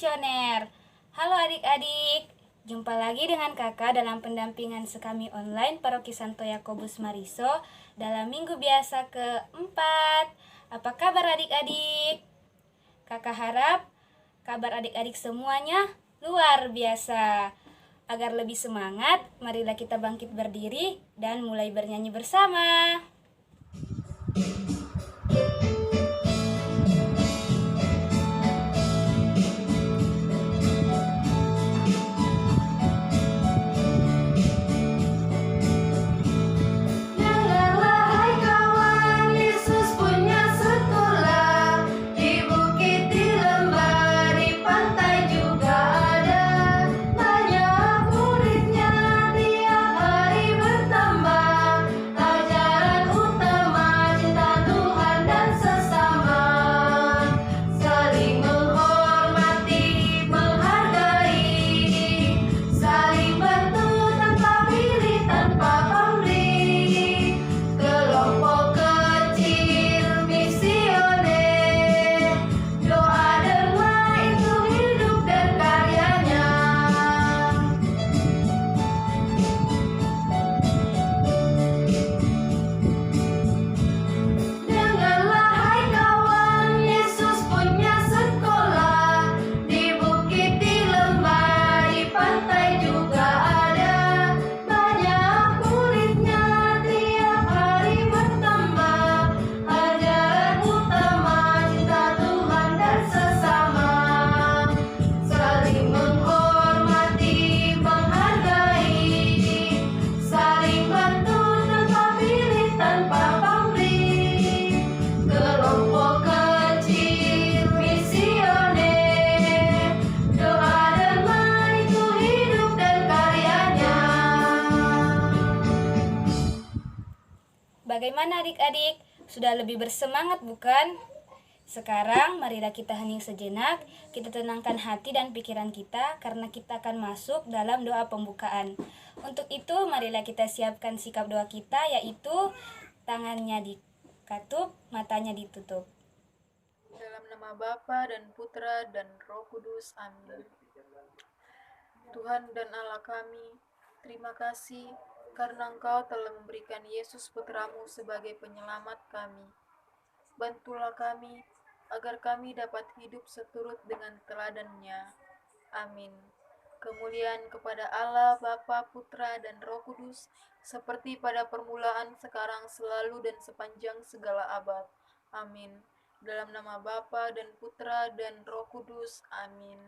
Misioner. Halo adik-adik, jumpa lagi dengan kakak dalam pendampingan sekami online Paroki Santo Yakobus Mariso dalam minggu biasa keempat. Apa kabar adik-adik? Kakak harap kabar adik-adik semuanya luar biasa. Agar lebih semangat, marilah kita bangkit berdiri dan mulai bernyanyi bersama. Bagaimana adik-adik? Sudah lebih bersemangat bukan? Sekarang marilah kita hening sejenak, kita tenangkan hati dan pikiran kita karena kita akan masuk dalam doa pembukaan. Untuk itu marilah kita siapkan sikap doa kita, yaitu tangannya dikatup, matanya ditutup. Dalam nama Bapa dan Putra dan Roh Kudus. Amin. Tuhan dan Allah kami, terima kasih karena Engkau telah memberikan Yesus Putramu sebagai penyelamat kami. Bantulah kami agar kami dapat hidup seturut dengan teladan-Nya. Amin. Kemuliaan kepada Allah, Bapa, Putra, dan Roh Kudus, seperti pada permulaan, sekarang, selalu, dan sepanjang segala abad. Amin. Dalam nama Bapa dan Putra dan Roh Kudus. Amin.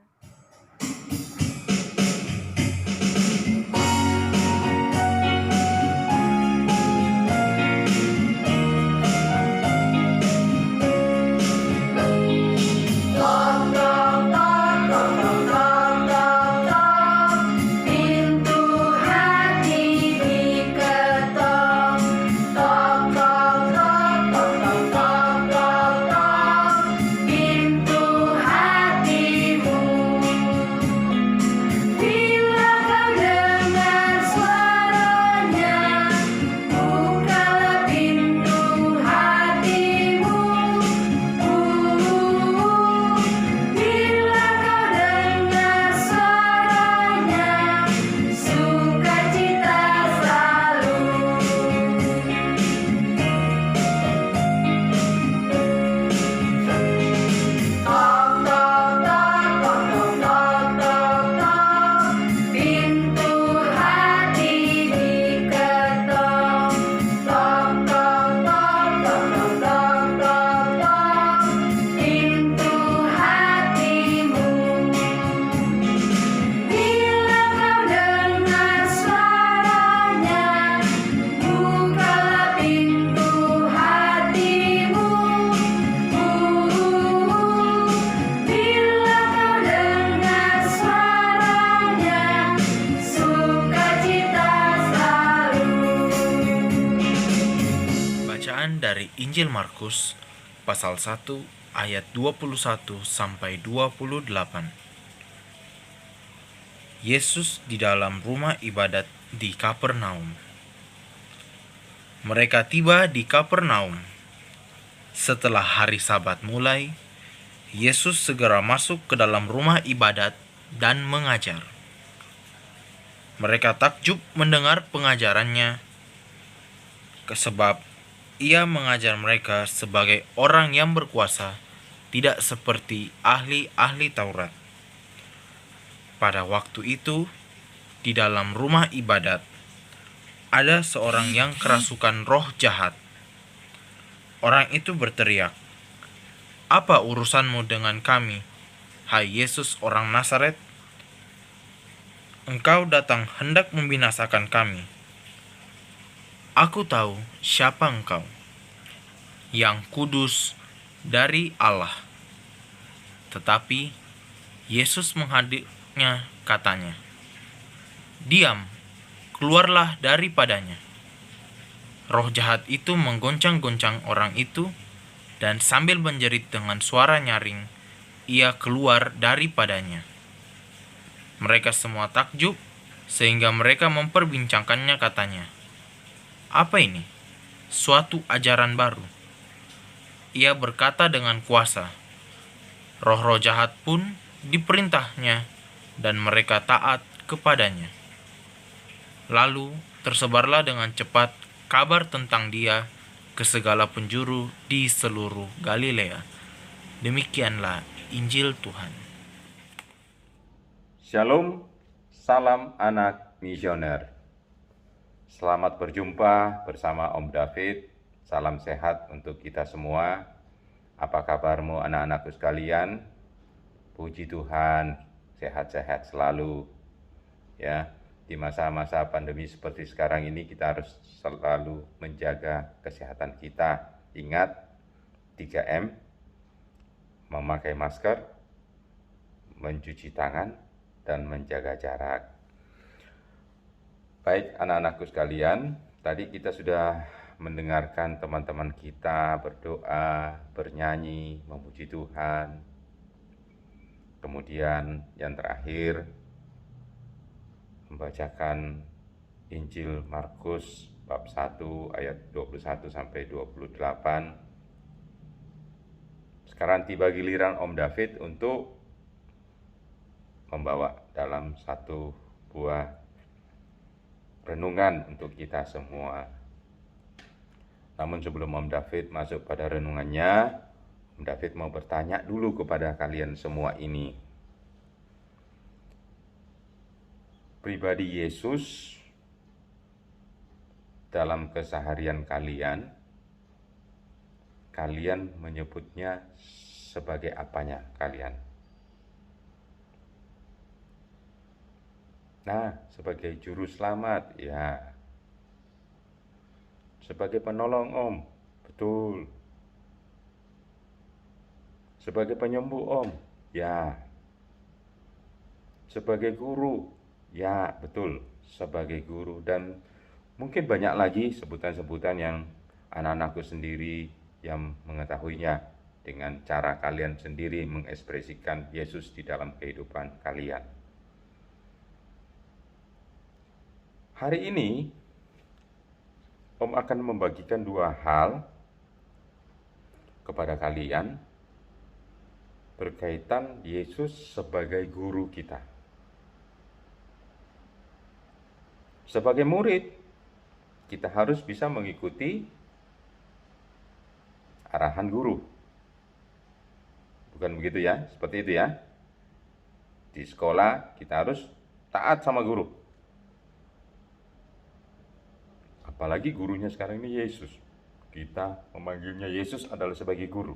Dari Injil Markus pasal 1 ayat 21 sampai 28. Yesus di dalam rumah ibadat di Kapernaum. Mereka tiba di Kapernaum setelah hari Sabat mulai. Yesus segera masuk ke dalam rumah ibadat dan mengajar. Mereka takjub mendengar pengajarannya, sebab ia mengajar mereka sebagai orang yang berkuasa, tidak seperti ahli-ahli Taurat. Pada waktu itu, di dalam rumah ibadat, ada seorang yang kerasukan roh jahat. Orang itu berteriak, "Apa urusanmu dengan kami, hai Yesus orang Nazaret? Engkau datang hendak membinasakan kami. Aku tahu siapa engkau, yang kudus dari Allah." Tetapi Yesus menghadapnya, katanya, "Diam, keluarlah daripadanya." Roh jahat itu menggoncang-goncang orang itu, dan sambil menjerit dengan suara nyaring, ia keluar daripadanya. Mereka semua takjub, sehingga mereka memperbincangkannya, katanya, "Apa ini? Suatu ajaran baru. Ia berkata dengan kuasa. Roh-roh jahat pun diperintahnya, dan mereka taat kepadanya." Lalu tersebarlah dengan cepat kabar tentang dia ke segala penjuru di seluruh Galilea. Demikianlah Injil Tuhan. Shalom, salam anak misioner. Selamat berjumpa bersama Om David. Salam sehat untuk kita semua. Apa kabarmu anak-anakku sekalian? Puji Tuhan, sehat-sehat selalu. Ya, di masa-masa pandemi seperti sekarang ini kita harus selalu menjaga kesehatan kita. Ingat 3M, memakai masker, mencuci tangan, dan menjaga jarak. Baik anak-anakku sekalian, tadi kita sudah mendengarkan teman-teman kita berdoa, bernyanyi, memuji Tuhan. Kemudian yang terakhir, membacakan Injil Markus bab 1 ayat 21 sampai 28. Sekarang tiba giliran Om David untuk membawa dalam satu buah renungan untuk kita semua. Namun sebelum Om David masuk pada renungannya, Om David mau bertanya dulu kepada kalian semua ini. Pribadi Yesus dalam keseharian kalian menyebutnya sebagai apanya kalian? Nah, sebagai juru selamat, ya. Sebagai penolong, Om, betul. Sebagai penyembuh, Om, ya. Sebagai guru, ya, betul. Sebagai guru, dan mungkin banyak lagi sebutan-sebutan yang anak-anakku sendiri yang mengetahuinya dengan cara kalian sendiri mengekspresikan Yesus di dalam kehidupan kalian. Hari ini, Om akan membagikan dua hal kepada kalian berkaitan Yesus sebagai guru kita. Sebagai murid, kita harus bisa mengikuti arahan guru. Bukan begitu ya? Seperti itu ya. Di sekolah kita harus taat sama guru. Apalagi gurunya sekarang ini Yesus. Kita memanggilnya Yesus adalah sebagai guru.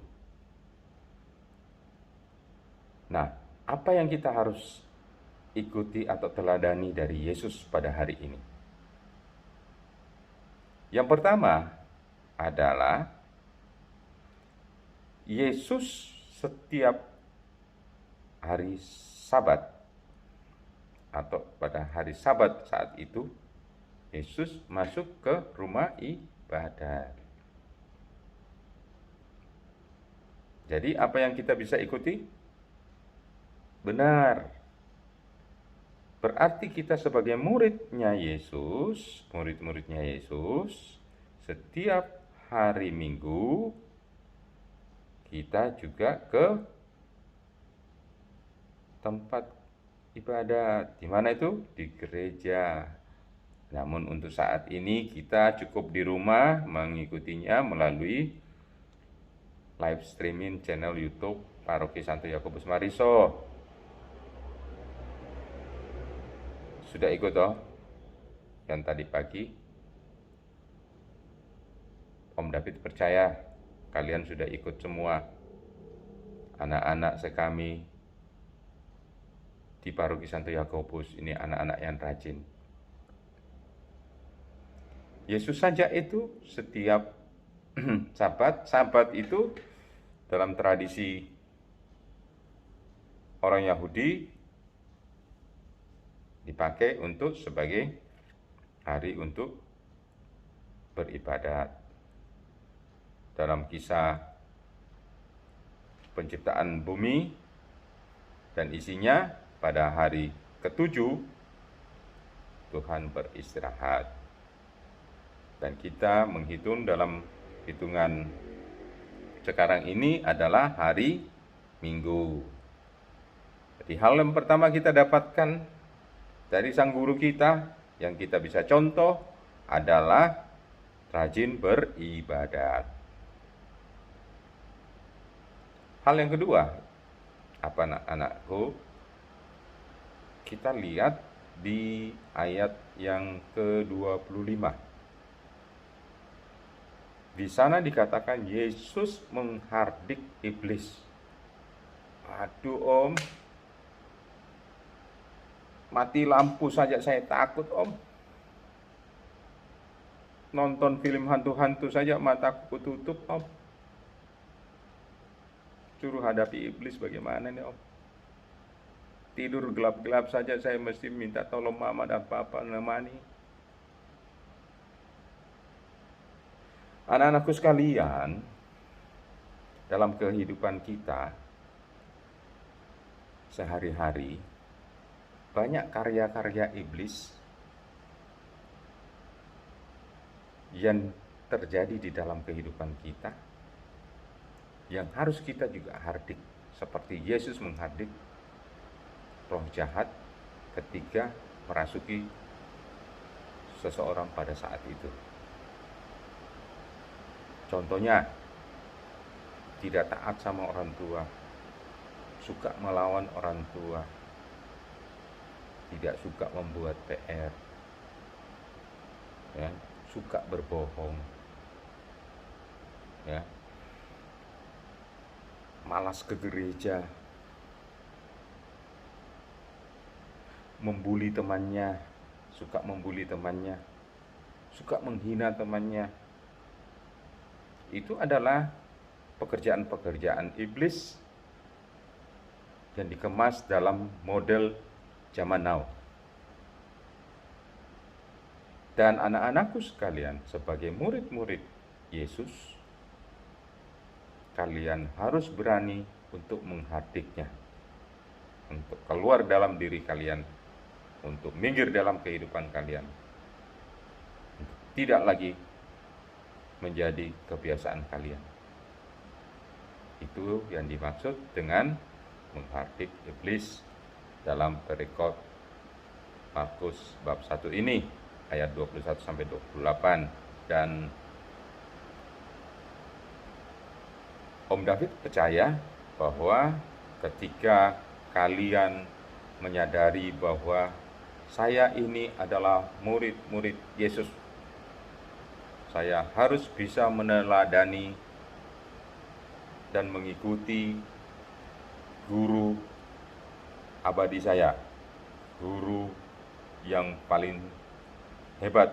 Nah, apa yang kita harus ikuti atau teladani dari Yesus pada hari ini? Yang pertama adalah Yesus setiap hari Sabat atau pada hari Sabat saat itu Yesus masuk ke rumah ibadat. Jadi apa yang kita bisa ikuti? Benar. Berarti kita sebagai muridnya Yesus, murid-muridnya Yesus, setiap hari Minggu kita juga ke tempat ibadat. Di mana itu? Di gereja. Namun untuk saat ini kita cukup di rumah mengikutinya melalui live streaming channel YouTube Paroki Santo Yakobus Mariso. Sudah ikut toh? Yang tadi pagi Om David percaya kalian sudah ikut semua. Anak-anak sekami di Paroki Santo Yakobus ini anak-anak yang rajin. Yesus saja itu setiap Sabat itu dalam tradisi orang Yahudi dipakai untuk sebagai hari untuk beribadat. Dalam kisah penciptaan bumi dan isinya, pada hari ketujuh Tuhan beristirahat. Dan kita menghitung dalam hitungan sekarang ini adalah hari Minggu. Jadi hal yang pertama kita dapatkan dari sang guru kita yang kita bisa contoh adalah rajin beribadat. Hal yang kedua, apa anak-anakku? Kita lihat di ayat yang ke-25. Di sana dikatakan Yesus menghardik iblis. Aduh Om, mati lampu saja saya takut Om. Nonton film hantu-hantu saja mataku tutup Om. Suruh hadapi iblis bagaimana nih Om? Tidur gelap-gelap saja saya mesti minta tolong mama dan papa nemani. Anak-anakku sekalian, dalam kehidupan kita sehari-hari, banyak karya-karya iblis yang terjadi di dalam kehidupan kita, yang harus kita juga hardik, seperti Yesus menghardik roh jahat ketika merasuki seseorang pada saat itu. Contohnya, tidak taat sama orang tua, suka melawan orang tua, tidak suka membuat PR, ya, suka berbohong, ya, malas ke gereja, membuli temannya, suka membuli temannya, suka menghina temannya. Itu adalah pekerjaan-pekerjaan iblis yang dikemas dalam model zaman now. Dan anak-anakku sekalian, sebagai murid-murid Yesus, kalian harus berani untuk menghardiknya, untuk keluar dalam diri kalian, untuk minggir dalam kehidupan kalian, tidak lagi menjadi kebiasaan kalian. Itu yang dimaksud dengan menghardik iblis dalam perikop Markus bab 1 ini, ayat 21-28. Dan Om David percaya bahwa ketika kalian menyadari bahwa saya ini adalah murid-murid Yesus, saya harus bisa meneladani dan mengikuti guru abadi saya, guru yang paling hebat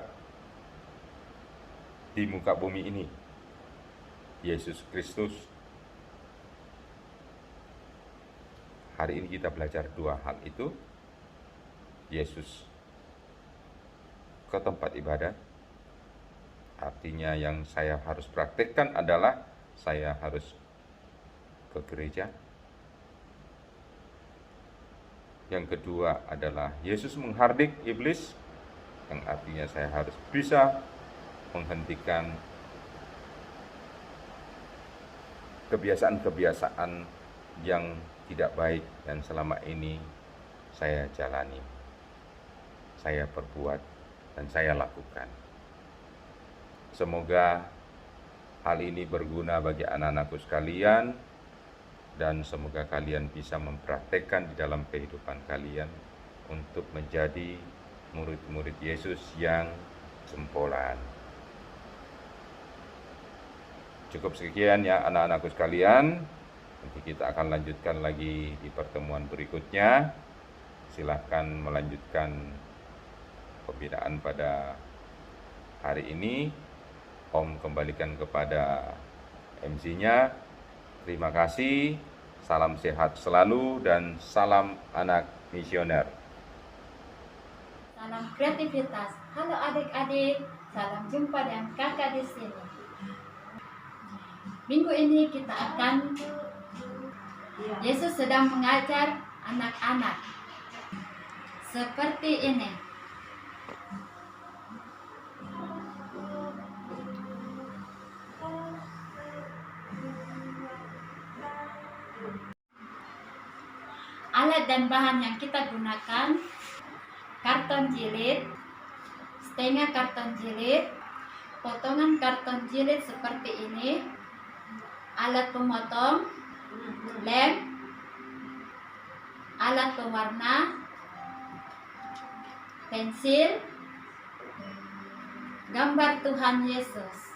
di muka bumi ini, Yesus Kristus. Hari ini kita belajar dua hal itu. Yesus ke tempat ibadat, artinya yang saya harus praktekkan adalah saya harus ke gereja. Yang kedua adalah Yesus menghardik iblis, yang artinya saya harus bisa menghentikan kebiasaan-kebiasaan yang tidak baik dan selama ini saya jalani, saya perbuat, dan saya lakukan. Semoga hal ini berguna bagi anak-anakku sekalian, dan semoga kalian bisa mempraktekkan di dalam kehidupan kalian untuk menjadi murid-murid Yesus yang jempolan. Cukup sekian ya anak-anakku sekalian. Nanti kita akan lanjutkan lagi di pertemuan berikutnya. Silahkan melanjutkan pembinaan pada hari ini. Om kembalikan kepada MC-nya. Terima kasih. Salam sehat selalu dan salam anak misioner. Salam kreativitas. Halo adik-adik, salam jumpa dengan kakak di sini. Minggu ini kita akan Yesus sedang mengajar anak-anak seperti ini. Alat dan bahan yang kita gunakan: karton jilid, setengah karton jilid, potongan karton jilid seperti ini, alat pemotong, lem, alat pewarna, pensil, gambar Tuhan Yesus.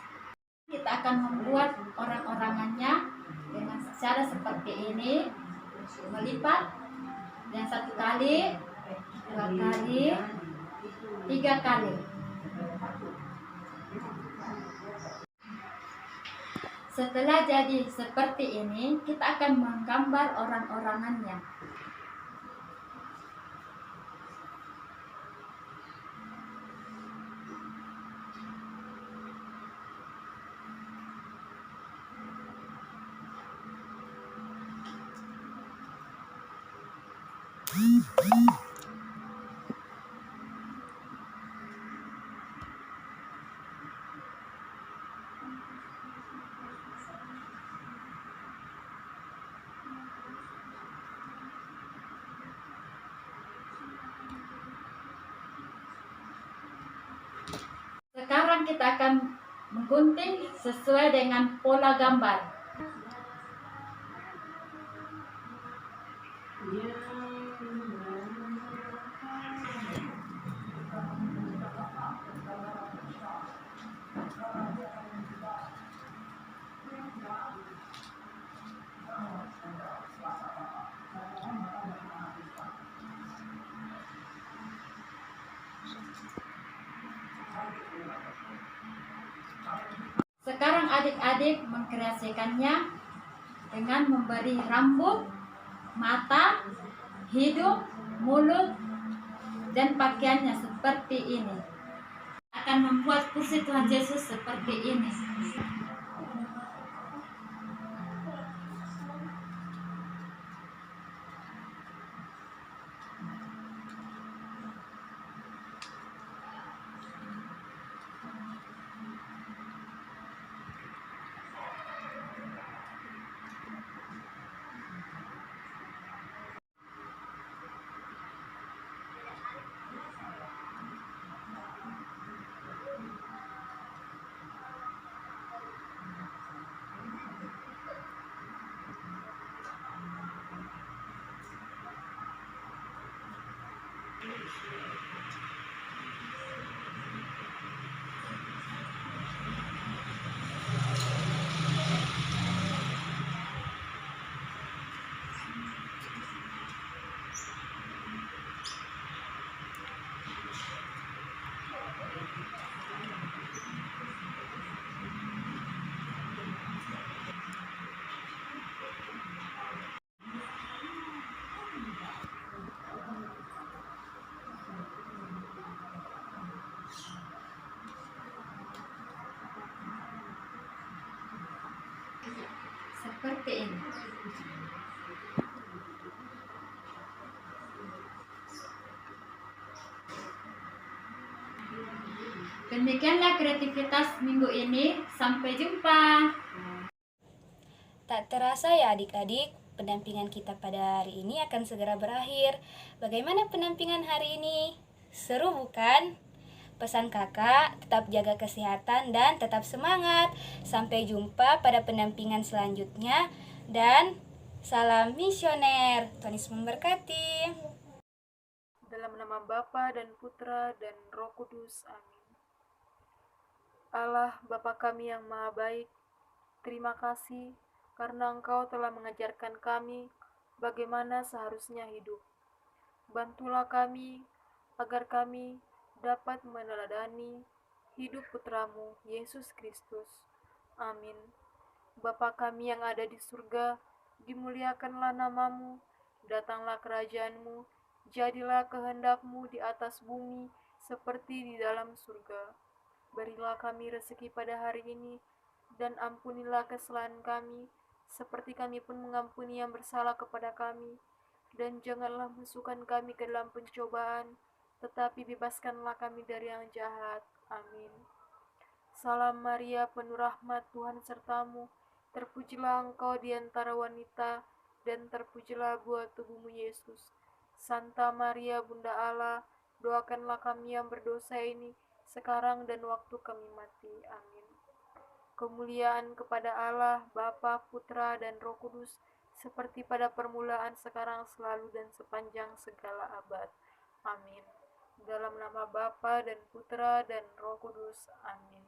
Kita akan membuat orang-orangannya dengan cara seperti ini, melipat yang 1 kali, 2 kali, 3 kali. Setelah jadi seperti ini, kita akan menggambar orang-orangannya. Sekarang kita akan menggunting sesuai dengan pola gambar. Sekarang adik-adik mengkreasikannya dengan memberi rambut, mata, hidung, mulut, dan pakaiannya seperti ini. Akan membuat kursi Tuhan Yesus seperti ini. Seperti ini. Demikianlah kreativitas minggu ini. Sampai jumpa. Tak terasa ya adik-adik, pendampingan kita pada hari ini akan segera berakhir. Bagaimana pendampingan hari ini? Seru bukan? Pesan kakak, tetap jaga kesehatan dan tetap semangat. Sampai jumpa pada pendampingan selanjutnya. Dan salam misioner. Tuhan Yesus memberkati. Dalam nama Bapa dan Putra dan Roh Kudus. Amin. Allah Bapa kami yang Maha Baik, terima kasih karena Engkau telah mengajarkan kami bagaimana seharusnya hidup. Bantulah kami agar kami dapat meneladani hidup Putramu, Yesus Kristus. Amin. Bapa kami yang ada di surga, dimuliakanlah namamu, datanglah kerajaanmu, jadilah kehendak-Mu di atas bumi seperti di dalam surga. Berilah kami rezeki pada hari ini, dan ampunilah kesalahan kami, seperti kami pun mengampuni yang bersalah kepada kami. Dan janganlah masukkan kami ke dalam pencobaan, tetapi bebaskanlah kami dari yang jahat. Amin. Salam Maria, penuh rahmat, Tuhan sertamu. Terpujilah engkau di antara wanita, dan terpujilah buah tubuhmu Yesus. Santa Maria, Bunda Allah, doakanlah kami yang berdosa ini, sekarang dan waktu kami mati. Amin. Kemuliaan kepada Allah, Bapa, Putra, dan Roh Kudus, seperti pada permulaan, sekarang, selalu, dan sepanjang segala abad. Amin. Dalam nama Bapa dan Putra dan Roh Kudus. Amin.